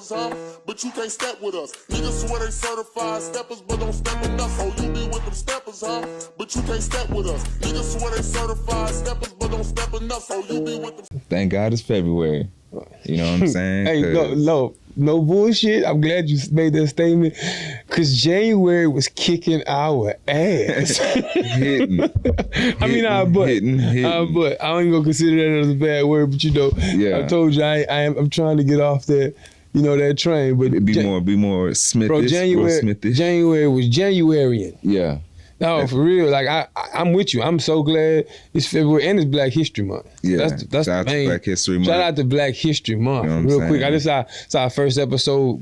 steppers, huh? But you can't step with us. Niggas swear they certified steppers, but don't step enough. Oh, you be with them steppers, huh? But you can't step with us. Niggas swear they certified steppers, but don't step enough. Oh, you be with them. Thank God it's February. You know what I'm saying? Hey, no bullshit. I'm glad you made that statement, because January was kicking our ass. Hitting. But I ain't gonna consider that as a bad word. But yeah. I told you I'm trying to get off that, that train. But be more Smithish. Bro, January was Januarian. Yeah. No, for real. Like I'm with you. I'm so glad it's February and it's Black History Month. Yeah, that's shout out to Black History Month. Shout out to Black History Month. You know real quick. It's our first episode.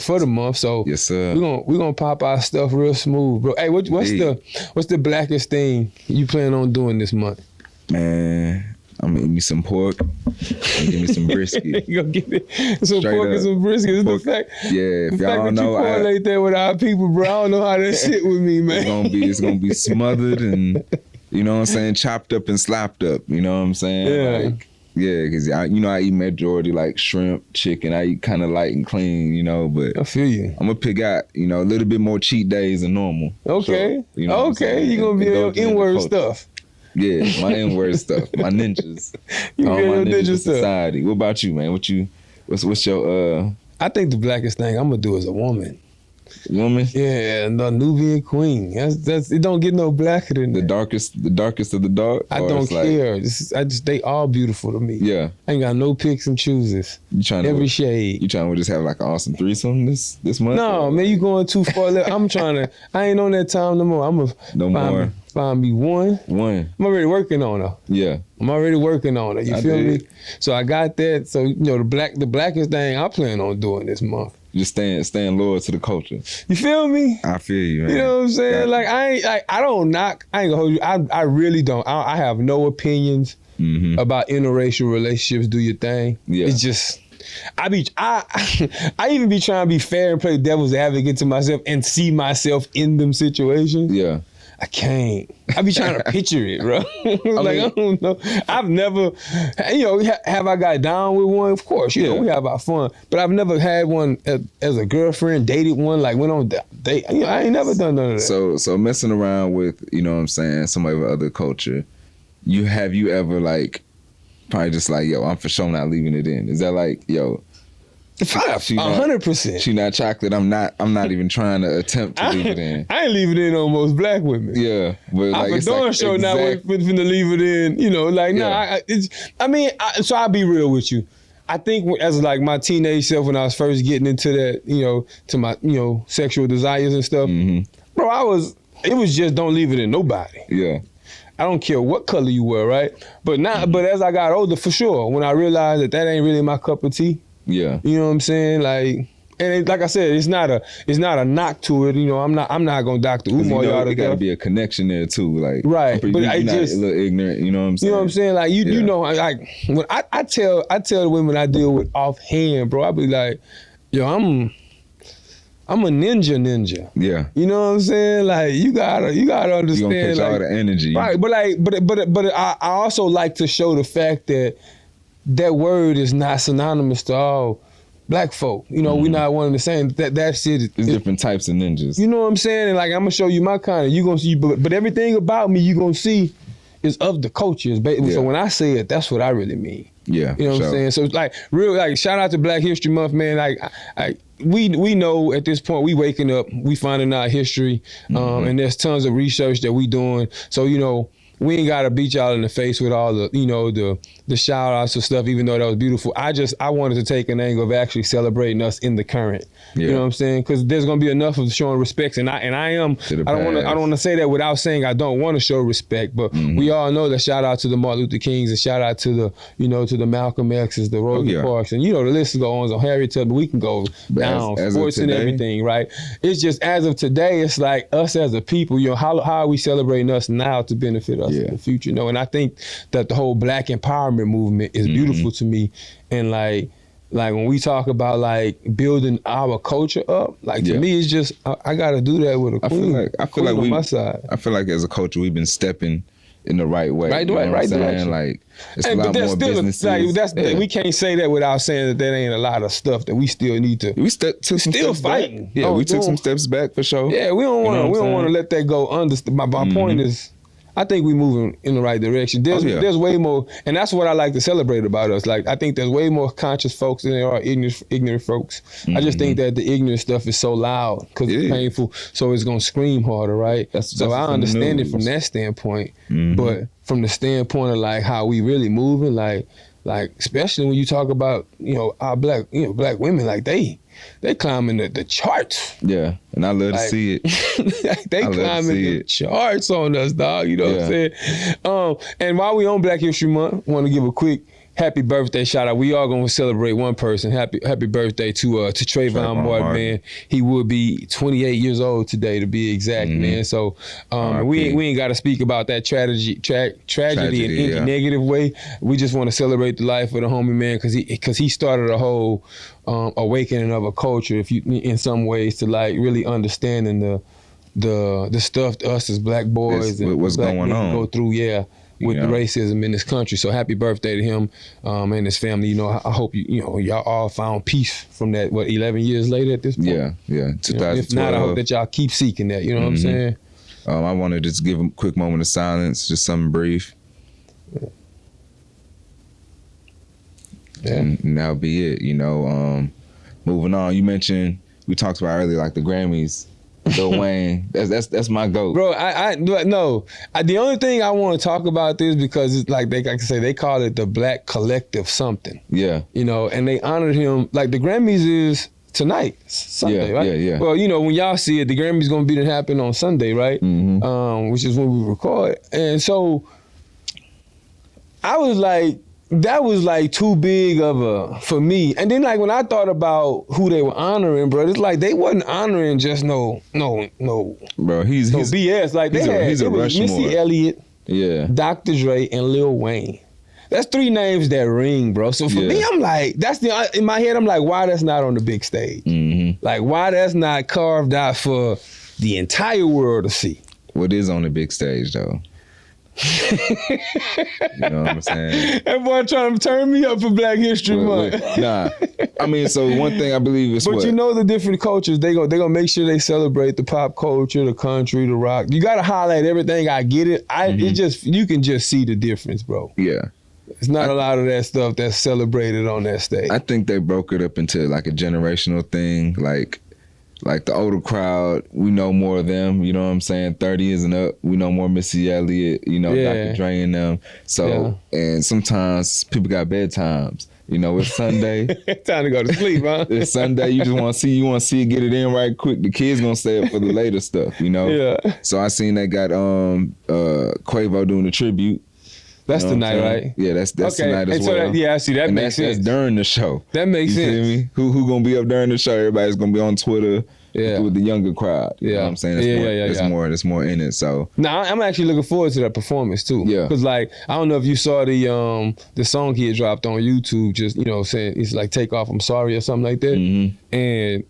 For the month. So yes, sir. We're gonna pop our stuff real smooth, bro. Hey, what's the blackest thing you plan on doing this month? Man, I'm gonna eat me some pork and give me some brisket. You gonna get it? Some Straight pork up. and some brisket. It's Pork. the fact. Yeah, if the y'all fact don't that know, you correlate that with our people, bro. I don't know how that shit with me, man. It's gonna be smothered and chopped up and slapped up. You know what I'm saying? Yeah. Because I eat majority like shrimp, chicken. I eat kind of light and clean, but I feel you. I'm gonna pick out, a little bit more cheat days than normal. Okay. So, okay. You're gonna be on N-word stuff. Yeah, my N-word stuff, my ninjas. You all get my your ninja ninja stuff. society. What about you, man? What's your I think the blackest thing I'm gonna do is a woman. woman? Yeah, the Nubian queen. That's it. Don't get no blacker than The that. darkest of the dark. I don't care. They all beautiful to me. Yeah. I ain't got no picks and chooses. Every shade. You trying to just have like an awesome threesome this month? No, man, you going too far. I ain't on that time no more. Find me one. I'm already working on her. Yeah. I'm already working on it. You feel me? So I got that. So the blackest thing I plan on doing this month. Just staying loyal to the culture. You feel me? I feel you, man. You know what I'm saying? Like I don't knock. I ain't gonna hold you. I really don't. I have no opinions about interracial relationships. Do your thing. Yeah. It's just I even be trying to be fair and play devil's advocate to myself and see myself in them situations. Yeah. I can't. I be trying to picture it, bro. I don't know. I've never, have I got down with one? Of course, we have our fun. But I've never had one as a girlfriend, dated one, like went on date. I ain't never done none of that. So messing around with, somebody with other culture, have you ever like, probably just like, I'm for sure not leaving it in. Is that like, 100%. She not chocolate. I'm not even trying to attempt to leave it in. I ain't leave it in on most black women. Yeah, but like it's like show now finna leave it in. So I'll be real with you. I think as like my teenage self when I was first getting into that, to my sexual desires and stuff, bro, it was just don't leave it in nobody. Yeah. I don't care what color you were, right? But but as I got older, for sure, when I realized that ain't really my cup of tea. Yeah. You know what I'm saying? Like I said, it's not a knock to it. I'm not gonna Dr. Umar y'all to death. Gotta be a connection there too, like right. But I just a little ignorant. You know what I'm saying? You know what I'm saying? Like like when I tell the women I deal with offhand, bro, I be like, I'm a ninja. Yeah. You know what I'm saying? Like you gotta understand. You gonna catch all the energy, right? But I also like to show the fact that word is not synonymous to all black folk. We're not one and the same. That shit is different types of ninjas. You know what I'm saying? And like I'm gonna show you my kind of. You gonna see, but everything about me you gonna see is of the culture. So when I say it, that's what I really mean. Yeah, you know what I'm saying. So it's like shout out to Black History Month, man. We know at this point we waking up, we finding out history, and there's tons of research that we doing. So we ain't gotta beat y'all in the face with all the the shout outs and stuff, even though that was beautiful. I wanted to take an angle of actually celebrating us in the current. Yeah. You know what I'm saying? Because there's gonna be enough of showing respect, and I don't want to say that without saying I don't want to show respect, but we all know that shout out to the Martin Luther Kings and shout out to the to the Malcolm X's, the Rosa Parks, and the list goes on. Harriet Tubman, we can go down sports and everything, right? It's just as of today, it's like us as a people. How are we celebrating us now to benefit us in the future? And I think that the whole Black empowerment movement is beautiful to me, and like when we talk about like building our culture up, like to me it's just I gotta do that with a queen. I feel like on my side. I feel like as a culture we've been stepping in the right way. Right you know what I'm saying? direction. Like it's Hey, a but lot there's more still businesses. Yeah. we can't say that without saying that ain't a lot of stuff that we still need to. We took some Still steps fighting. back. Yeah, Oh, we took some doing- steps back for sure. Yeah, we don't You know want what I'm to saying? let that go. My point is, I think we moving in the right direction. There's way more, and that's what I like to celebrate about us. Like I think there's way more conscious folks than there are ignorant folks. I just think that the ignorant stuff is so loud because it's painful, so it's gonna scream harder, right? So I understand it from that standpoint, but from the standpoint of like how we really moving, like especially when you talk about our black women, like they climbing the charts. Yeah, and I love to see it. They climbing the charts on us, dog. You know what I'm saying? And while we on Black History Month, want to give a quick happy birthday shout out. We are going to celebrate one person. Happy birthday to Trayvon Martin, man. He would be 28 years old today, to be exact, man. So we ain't got to speak about that tragedy in any negative way. We just want to celebrate the life of the homie, man, because he started a whole awakening of a culture, if you in some ways, to like really understanding the stuff to us as black boys and what's black going on go through, with the racism in this country. So happy birthday to him and his family. You know, I hope y'all all found peace from that. 11 years later at this point? Yeah. 2012. If not, I hope that y'all keep seeking that. You know what I'm saying? I want to just give a quick moment of silence, just something brief. Yeah. And that'll be it. Moving on. You mentioned, we talked about earlier, like the Grammys. Lil Wayne, that's my GOAT. Bro, the only thing I want to talk about this because it's like they call it the Black Collective something. Yeah. And they honored him. Like the Grammys is tonight, Sunday, right? Yeah. Well, when y'all see it, the Grammys gonna be happen on Sunday, right? Which is when we record. And so I was like, that was like too big of for me. And then like when I thought about who they were honoring, bro, it's like they wasn't honoring just no bro, he's BS. Like he's it a was Rushmore. Missy Elliott, Dr. Dre, and Lil Wayne. That's three names that ring, bro. So for me, I'm like, in my head, I'm like, why that's not on the big stage? Like why that's not carved out for the entire world to see? What is on the big stage though? You know what I'm saying? That boy trying to turn me up for Black History Month. Nah, I mean, so one thing I believe is but the different cultures, they gonna make sure they celebrate the pop culture, the country, the rock. You gotta highlight everything. I get it. You can just see the difference, bro. Yeah. It's not a lot of that stuff that's celebrated on that stage. I think they broke it up into like a generational thing, like the older crowd, we know more of them, you know what I'm saying? 30 years and up, we know more Missy Elliott, Dr. Dre and them. So, and sometimes people got bedtimes. It's Sunday. Time to go to sleep, huh? It's Sunday, you want to see it, get it in right quick. The kids gonna stay up for the later stuff, Yeah. So I seen they got Quavo doing a tribute. That's the night, right? Yeah, that's okay. tonight as well. I see. That makes sense. That's during the show. That makes sense. You feel me? Who gonna be up during the show? Everybody's gonna be on Twitter with the younger crowd. You know what I'm saying? There's more in it. So I'm actually looking forward to that performance too. Yeah. Because like I don't know if you saw the song he had dropped on YouTube, just saying it's like Takeoff, I'm sorry or something like that. And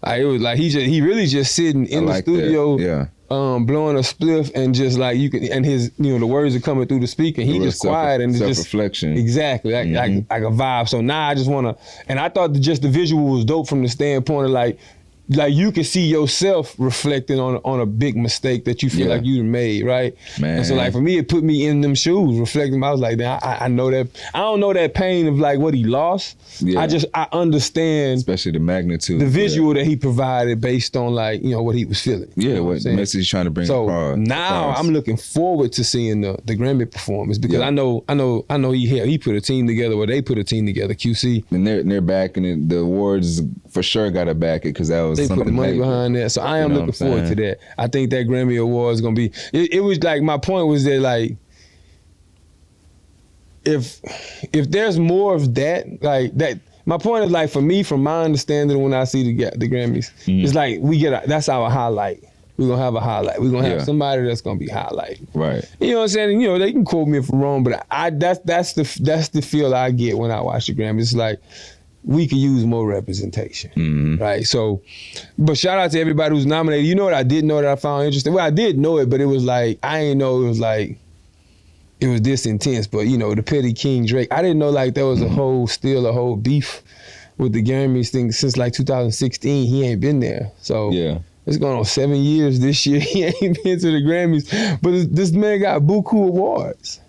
it was like he really just sitting in the studio. That. Yeah. Blowing a spliff and just like you can, and his, the words are coming through the speaker. He just quiet and just self-reflection. Exactly, like a vibe. So now I just wanna, and I thought that just the visual was dope from the standpoint of like you can see yourself reflecting on a big mistake that you feel like you made, right? Man. And so like for me, it put me in them shoes, reflecting. I was like, I know that. I don't know that pain of like what he lost. Yeah. I understand, especially the magnitude, the visual that he provided based on like what he was feeling. Yeah, what message he's trying to bring across. So now I'm looking forward to seeing the Grammy performance because I know he put a team together, or they put a team together, QC. And they're backing it. The awards for sure got to back it because that was. They put the money behind that. So I am looking forward to that. I think that Grammy Award is going to be, it was like, my point was that like, if there's more of that, like that, my point is like for me, from my understanding when I see the Grammys, it's like that's our highlight. We're going to have a highlight. We're going to have somebody that's going to be highlighted. Right. You know what I'm saying? And, they can quote me if I'm wrong, but that's the feel I get when I watch the Grammys. It's like, we could use more representation, right? So, but shout out to everybody who's nominated. You know what I didn't know that I found interesting? Well, I did know it, but it was like, I didn't know it was like it was this intense. But you know, the Petty King Drake, I didn't know like there was a whole beef with the Grammys thing since like 2016. He ain't been there. So Yeah. it's going on 7 years this year. He ain't been to the Grammys. But this man got buku awards.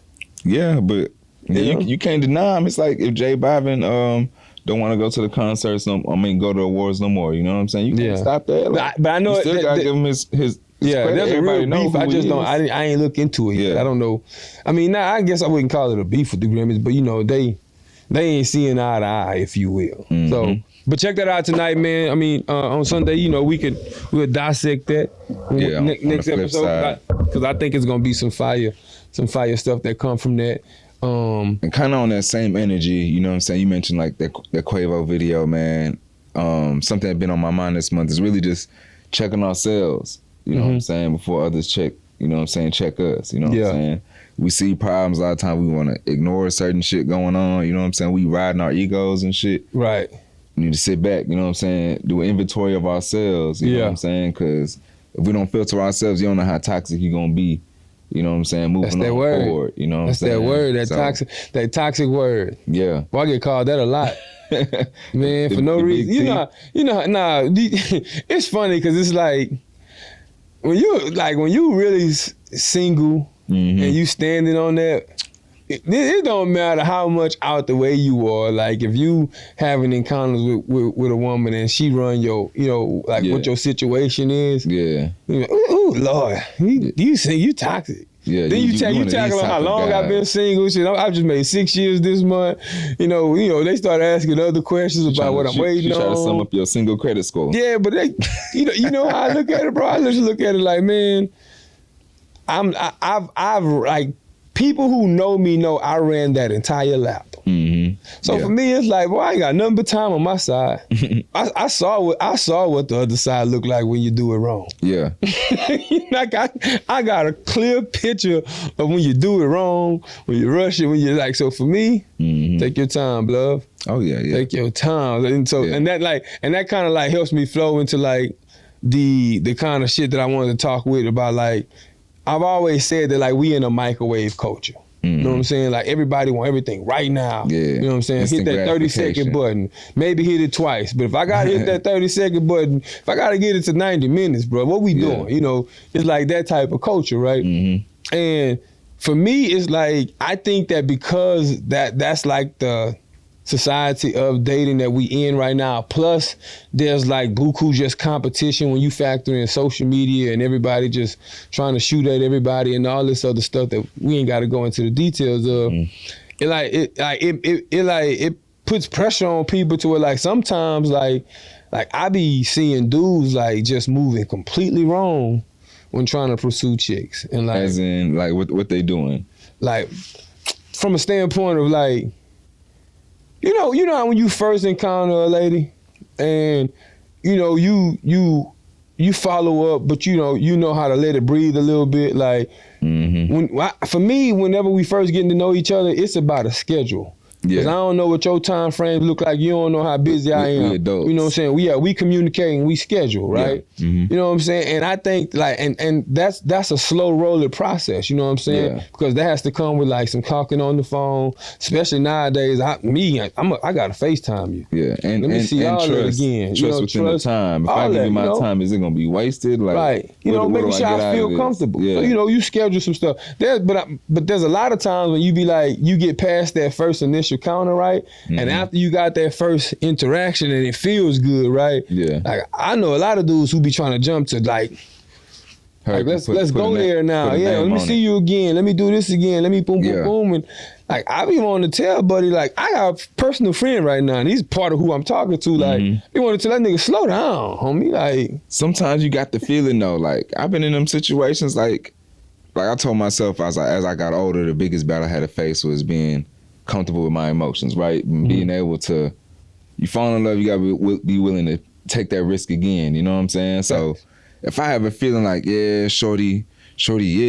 Yeah, but You know? you can't deny him. It's like if J Balvin don't want to go to the concerts, go to the awards no more. You know what I'm saying? You can't stop that. Like, but I know you still gotta give him his yeah, credit. there's a Everybody real know beef. who I just he don't. is. I ain't look into it yet. Yeah. I don't know. I mean, I guess I wouldn't call it a beef with the Grammys, but you know, they ain't seeing eye to eye, if you will. Mm-hmm. So, but check that out tonight, man. I mean, on Sunday, you know, we'll dissect that. Yeah, next on the flip episode, side. because I think it's gonna be some fire stuff that come from that. And kind of on that same energy, you know what I'm saying? You mentioned like that Quavo video, man. Something that's been on my mind this month is really just checking ourselves, you know what I'm saying, before others check, you know what I'm saying, check us, you know what I'm saying? We see problems a lot of times, we want to ignore certain shit going on, you know what I'm saying? We riding our egos and shit. Right. We need to sit back, you know what I'm saying, do an inventory of ourselves, you know what I'm saying? Because if we don't filter ourselves, you don't know how toxic you're going to be. You know what I'm saying? Moving on forward. You know what I'm saying? That's that word, that toxic word. Yeah. Well, I get called that a lot. Man, for no reason. It's funny because it's like when you really single and you standing on that, it don't matter how much out the way you are. Like if you having encounters with a woman and she run your, what your situation is. Yeah. You know, ooh, Lord, you toxic. Yeah, then you tackle on how long I've been single. Shit, I just made 6 years this month. You know, they start asking other questions about what I'm waiting on. Try to sum up your single credit score. Yeah, but they, you know how I look at it, bro. I just look at it like, man, I've like people who know me know I ran that entire lap. So for me, it's like, well, I ain't got nothing but time on my side. I saw what the other side looked like when you do it wrong. Yeah. I got a clear picture of when you do it wrong, when you rush it, when you're like. So for me, take your time, love. Oh yeah. Take your time, and so and that kind of like helps me flow into like the kind of shit that I wanted to talk with about. Like I've always said that like we in a microwave culture. You know what I'm saying? Like everybody want everything right now. Yeah. You know what I'm saying? Instant hit that 30-second button. Maybe hit it twice. But if I gotta hit that 30-second button, if I gotta get it to 90 minutes, bro, what we doing? You know, it's like that type of culture, right? And for me, it's like I think that because that's like the society of dating that we in right now. Plus, there's like buku just competition when you factor in social media and everybody just trying to shoot at everybody and all this other stuff that we ain't got to go into the details of. It puts pressure on people to where like sometimes like I be seeing dudes like just moving completely wrong when trying to pursue chicks and like as in like what they doing, like from a standpoint of like. You know how when you first encounter a lady and you follow up, but you know how to let it breathe a little bit. Like for me, whenever we first getting to know each other, it's about a schedule. Because I don't know what your time frames look like. You don't know how busy I am. We adults. You know what I'm saying? We communicate and we schedule, right? You know what I'm saying? And I think like and that's a slow rolling process, you know what I'm saying? Yeah. Because that has to come with like some talking on the phone, especially nowadays. I gotta FaceTime you. Yeah. And let me see all trust, that again. Trust within the time. If I give you my time, is it gonna be wasted? Like right. Making sure I feel comfortable. Yeah. So, you schedule some stuff. But there's a lot of times when you be like, you get past that first initial counter, right? And after you got that first interaction and it feels good, right? Yeah. Like I know a lot of dudes who be trying to jump to like let's go there now. Yeah, let me see you again. Let me do this again. Let me boom, boom, boom. And like I be wanting to tell buddy, like I got a personal friend right now, and he's part of who I'm talking to. Like you want to tell that nigga slow down, homie. Like sometimes you got the feeling though. Like I've been in them situations. Like I told myself as I got older, the biggest battle I had to face was being comfortable with my emotions, right? Being able to, you fall in love, you gotta be willing to take that risk again. You know what I'm saying? So if I have a feeling like, yeah, shorty,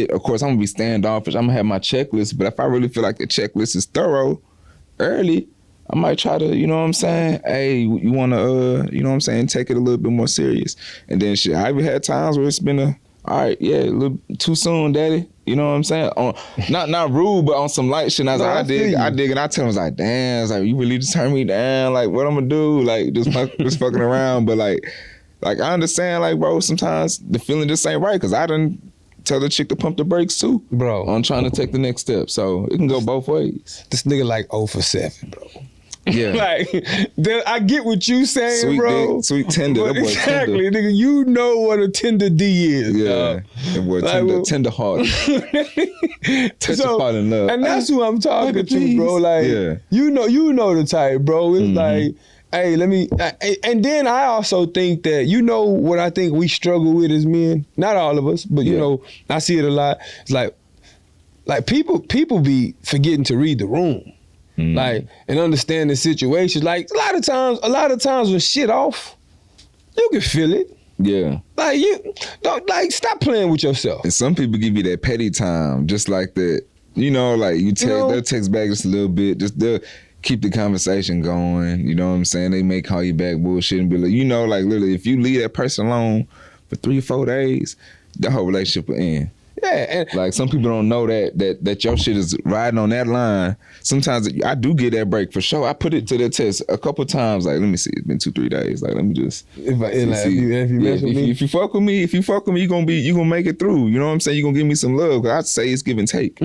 of course I'm gonna be standoffish. I'm gonna have my checklist, but if I really feel like the checklist is thorough early, I might try to, you know what I'm saying? Hey, you wanna, you know what I'm saying? Take it a little bit more serious. And then shit, I've had times where it's been all right, yeah, a little too soon, daddy. You know what I'm saying? On not rude, but on some light shit. And I was like, I dig, and I tell him, I was like, damn, it's like, you really just turn me down. Like, what I'm gonna do? Like, just fucking around. But like I understand, like, bro, sometimes the feeling just ain't right, because I done tell the chick to pump the brakes too, bro, on trying to take the next step. So it can go both ways. This nigga like 0 for 7, bro. Yeah. Like, I get what you saying, sweet bro. Dick, sweet tender. That boy exactly, tender. nigga. You know what a tender D is. Yeah. That boy like, tender heart. Touch your heart in love. And that's who I'm talking to, bro. Like, you know the type, bro. It's like, hey, let me. And then I also think that, you know what I think we struggle with as men? Not all of us, but you know, I see it a lot. It's like people be forgetting to read the room. Like, and understand the situation. Like, a lot of times when shit off, you can feel it. Yeah. Like, you don't, like, stop playing with yourself. And some people give you that petty time, just like that. You know, like they'll text back just a little bit. Just they'll keep the conversation going. You know what I'm saying? They may call you back bullshit and be like, you know, like literally, if you leave that person alone for 3 or 4 days, the whole relationship will end. Yeah, and like some people don't know that your shit is riding on that line. Sometimes I do get that break for sure. I put it to the test a couple times. Like, let me see, it's been 2-3 days. Like, let me just if you fuck with me, you gonna make it through. You know what I'm saying? You gonna give me some love. Cause I say it's give and take.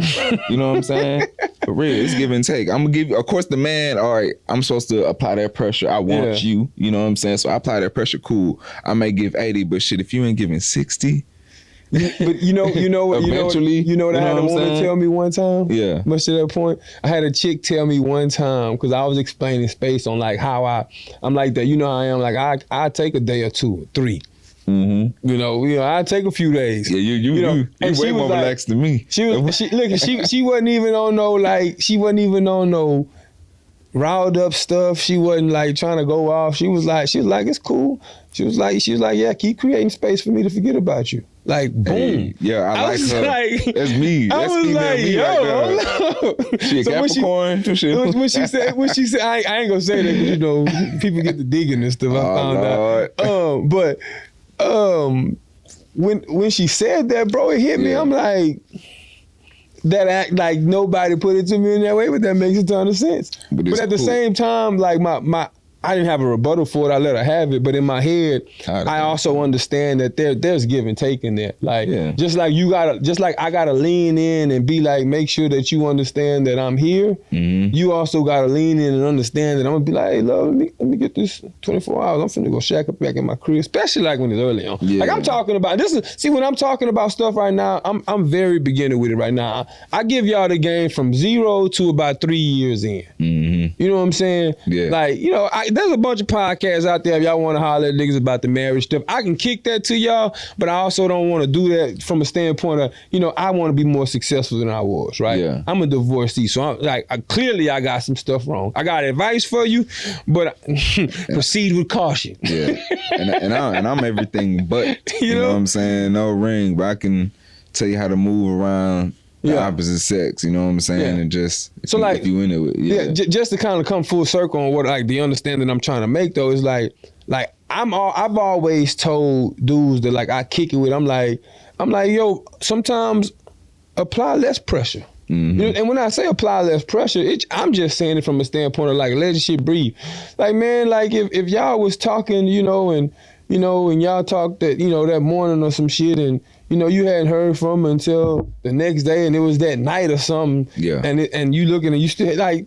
You know what I'm saying? For real, it's give and take. I'm gonna give you. Of course, the man. All right, I'm supposed to apply that pressure. I want you. You know what I'm saying? So I apply that pressure. Cool. I may give 80, but shit, if you ain't giving 60. But you know what I had a woman tell me one time? Yeah. Much to that point. I had a chick tell me one time, because I was explaining space on like how I'm like that. You know how I am. Like I take a day or 2 or 3. Mm-hmm. You know, I take a few days. Yeah, you way more relaxed than me. She wasn't even on no riled up stuff. She wasn't like trying to go off. She was like, it's cool. She was like, yeah, keep creating space for me to forget about you. Like, boom. Hey, yeah, I like her. Like, that's me. That's I was like, me yo, right. She a Capricorn. When she said, I ain't gonna say that, because you know, people get to digging and stuff. I found out. When she said that, bro, it hit me. I'm like, that act like nobody put it to me in that way, but that makes a ton of sense. But at the same time, like I didn't have a rebuttal for it. I let her have it. But in my head, I also understand that there's give and take in there. Like, just like I gotta lean in and be like, make sure that you understand that I'm here. Mm-hmm. You also gotta lean in and understand that I'm gonna be like, hey, love, let me get this 24 hours. I'm finna go shack up back in my crib, especially like when it's early on. Yeah. Like I'm talking about when I'm talking about stuff right now, I'm very beginner with it right now. I give y'all the game from 0 to about 3 years in. Mm-hmm. You know what I'm saying? Yeah. Like, you know, there's a bunch of podcasts out there if y'all want to holler at niggas about the marriage stuff. I can kick that to y'all, but I also don't want to do that from a standpoint of, you know, I want to be more successful than I was, right? Yeah. I'm a divorcee, so I'm like, clearly I got some stuff wrong. I got advice for you, but proceed with caution. Yeah, and I'm everything but, you know what I'm saying? No ring, but I can tell you how to move around the opposite sex, you know what I'm saying? And just if you into it. Just to kind of come full circle on what like the understanding I'm trying to make though is like I've always told dudes that like I kick it with. I'm like, yo, sometimes apply less pressure. Mm-hmm. You know, and when I say apply less pressure, I'm just saying it from a standpoint of like let the shit breathe. Like, man, like if y'all was talking, and y'all talked that, that morning or some shit, and you hadn't heard from her until the next day, and it was that night or something. Yeah. And you looking and you still like,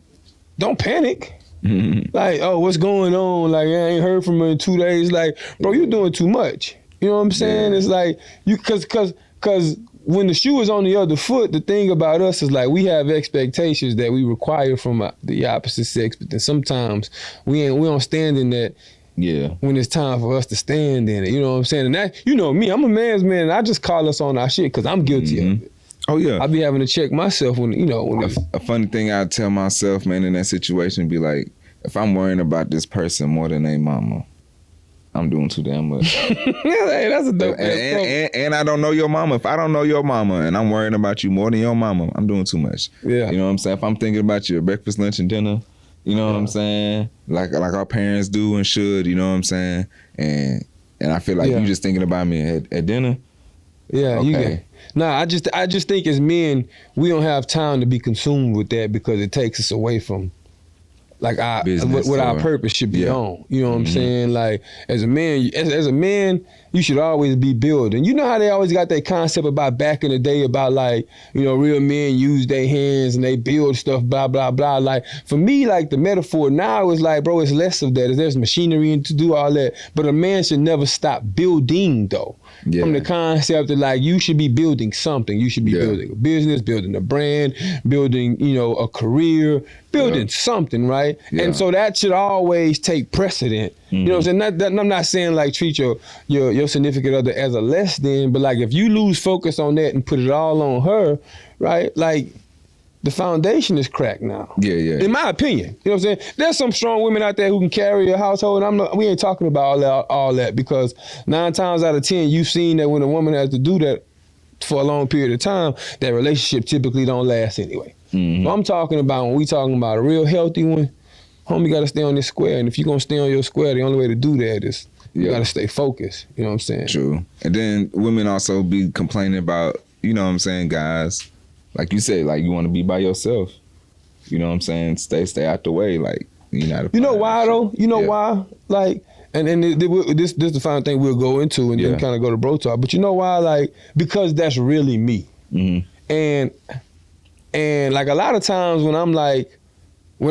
don't panic. Mm-hmm. Like, oh, what's going on? Like, I ain't heard from her in 2 days. Like, bro, you're doing too much. You know what I'm saying? Yeah. It's like cause when the shoe is on the other foot, the thing about us is like we have expectations that we require from the opposite sex, but then sometimes we don't stand in that. Yeah. When it's time for us to stand in it, you know what I'm saying? And that, me, I'm a man's man, and I just call us on our shit because I'm guilty of it. Oh yeah. I be having to check myself when a funny thing I tell myself, man, in that situation, be like, if I'm worrying about this person more than they mama, I'm doing too damn much. Hey, that's a dope. And I don't know your mama. If I don't know your mama and I'm worrying about you more than your mama, I'm doing too much. Yeah. You know what I'm saying? If I'm thinking about your breakfast, lunch, and dinner. You know what I'm saying? Like our parents do and should, you know what I'm saying? And I feel like you just thinking about me at dinner, Yeah, you Okay. get. Nah, I just think as men, we don't have time to be consumed with that because it takes us away from like our Business what our or- purpose should be yeah. on. You know what I'm saying? Like as a man, as a man, you should always be building. You know how they always got that concept about back in the day about like, you know, real men use their hands and they build stuff, blah, blah, blah. Like for me, like the metaphor now is like, bro, it's less of that. There's machinery to do all that. But a man should never stop building though. Yeah. From the concept of like you should be building something. You should be building a business, building a brand, building, you know, a career, building something, right? Yeah. And so that should always take precedent. You know what I'm saying? I'm not saying like treat your significant other as a less than, but like if you lose focus on that and put it all on her, right? Like the foundation is cracked now. Yeah, yeah. In my opinion, you know what I'm saying? There's some strong women out there who can carry a household. We ain't talking about all that because 9 times out of 10, you've seen that when a woman has to do that for a long period of time, that relationship typically don't last anyway. So I'm talking about when we talking about a real healthy one, homie got to stay on this square. And if you're going to stay on your square, the only way to do that is you got to stay focused. You know what I'm saying? True. And then women also be complaining about, you know what I'm saying, guys, like you said, like you want to be by yourself. You know what I'm saying? Stay out the way. Like, you know why though? You know why? Like, and this is the final thing we'll go into and then kind of go to bro talk. But you know why? Like, because that's really me. And like a lot of times when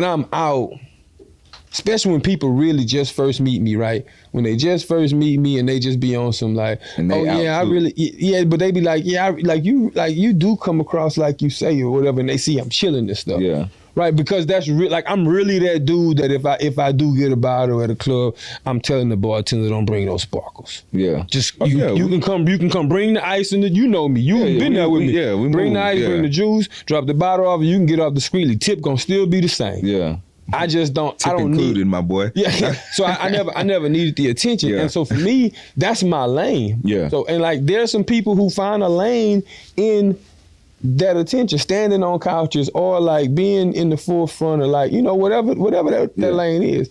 I'm out, especially when people really just first meet me, right? When they just first meet me and they just be on some like, oh yeah, I really, yeah, but they be like, yeah, you do come across like you say or whatever, and they see I'm chilling and stuff. Yeah. Right, because that's like I'm really that dude that if I do get a bottle at a club, I'm telling the bartender don't bring those sparkles. Yeah. Just you can come bring the ice and you know me. You've been there with me. Yeah, we bring move, the ice, bring the juice, drop the bottle off, you can get off discreetly. Tip gonna still be the same. Yeah. I just don't. Tip I don't included, need. my boy. Yeah. So I never needed the attention, and so for me, that's my lane. Yeah. So and like there's some people who find a lane in that attention, standing on couches or like being in the forefront of like, you know, whatever that lane is.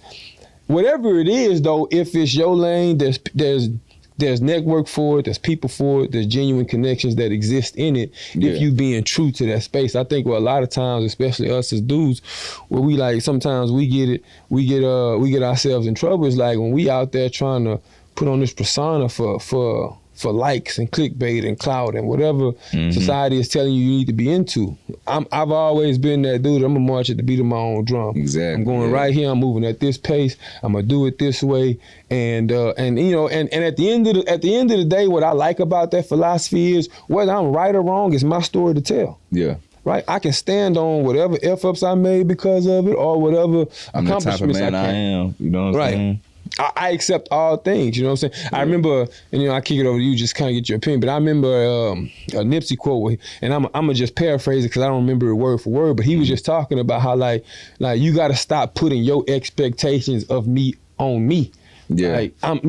Whatever it is though, if it's your lane, there's network for it, there's people for it, there's genuine connections that exist in it if you being true to that space. I think a lot of times, especially us as dudes, where we like sometimes we get ourselves in trouble is like when we out there trying to put on this persona for likes and clickbait and clout and whatever society is telling you need to be into. I've always been that dude. I'm gonna march at the beat of my own drum. Exactly. I'm going right here. I'm moving at this pace. I'm gonna do it this way. And you know, and at the end of the day, what I like about that philosophy is whether I'm right or wrong is my story to tell. Yeah. Right, I can stand on whatever f-ups I made because of it, or whatever I'm the type of man I am. You know what I'm saying? I accept all things, you know what I'm saying? I remember, and you know, I kick it over to you, just kind of get your opinion, but I remember a Nipsey quote, and I'm gonna just paraphrase it because I don't remember it word for word, but he was just talking about how like you gotta stop putting your expectations of me on me. Yeah. Like I'm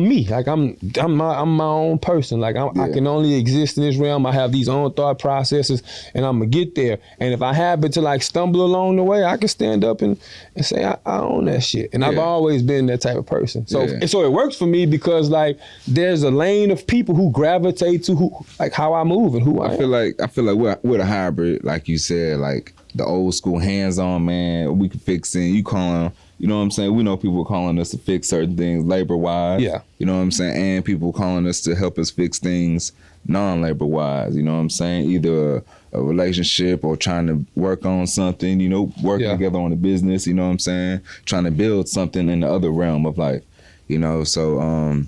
me. Like I'm my own person. Like I can only exist in this realm. I have these own thought processes, and I'm gonna get there. And if I happen to like stumble along the way, I can stand up and say I own that shit. And I've always been that type of person. So so it works for me because like there's a lane of people who gravitate to who like how I move and who I am. I feel like we're a hybrid, like you said, like the old school hands-on man. We can fix it. You call them. You know what I'm saying? We know people calling us to fix certain things labor-wise. Yeah. You know what I'm saying? And people calling us to help us fix things non-labor-wise. You know what I'm saying? Either a relationship or trying to work on something, you know, working together on a business, you know what I'm saying? Trying to build something in the other realm of life, you know? So,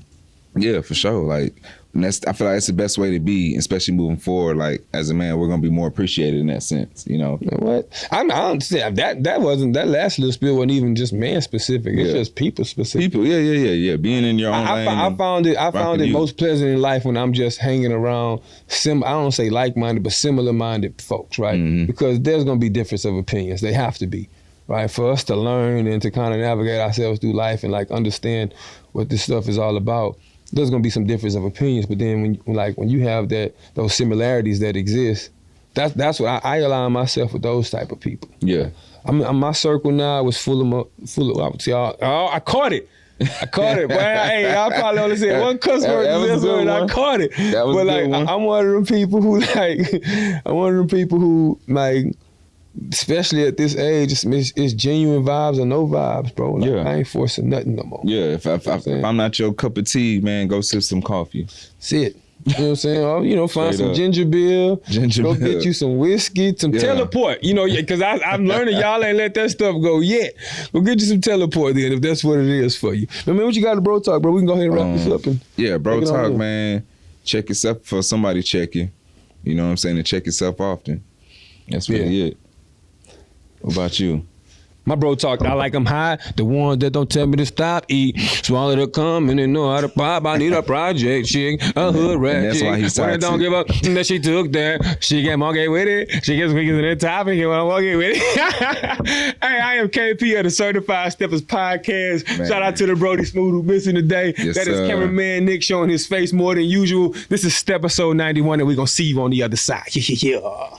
yeah, for sure. Like, and I feel like it's the best way to be, especially moving forward. Like as a man, we're gonna be more appreciated in that sense, you know. You know what? I don't say that last little spiel wasn't even just man specific. It's just people specific. People, yeah. Being in your own lane. I found it most pleasant in life when I'm just hanging around I don't say like-minded, but similar-minded folks, right? Because there's gonna be difference of opinions. They have to be, right? For us to learn and to kind of navigate ourselves through life and like understand what this stuff is all about. There's gonna be some difference of opinions, but then when you have those similarities that exist, that's what I align myself with those type of people. Yeah, my circle now was full of I would say I caught it. I caught it, boy. Hey, I probably only said one cuss word in this one, and I caught it. That was but a like, good one. I'm one of them people who like, especially at this age, it's genuine vibes or no vibes, bro. Like, Yeah. I ain't forcing nothing no more. Yeah, if I'm not your cup of tea, man, go sip some coffee. Sit. You know what I'm saying? Or, you know, find Straight some up. ginger beer. Ginger go beer. get you some whiskey, some Yeah. teleport. You know, because I'm learning y'all ain't let that stuff go yet. Go get you some teleport then if that's what it is for you. But man, what you got to bro talk, bro? We can go ahead and wrap this up. And Yeah, bro take it on talk, in. man. Check yourself before somebody check you. You know what I'm saying? And check yourself often. That's really it. What about you? My bro talk, I like them high. The ones that don't tell me to stop, eat. Swallow the cum and they know how to pop. I need a project chick, a hood rat And that's chick. why he's When I don't toxic. give up that she took that. She get monkey with it. She gets squeaky in the top and get monkey with it. Hey, I am KP of the Certified Steppers Podcast. Man. Shout out to the Brody Smooth who missing today. Yes, That is sir. cameraman Nick showing his face more than usual. This is Step Episode 91 and we're going to see you on the other side. Yeah.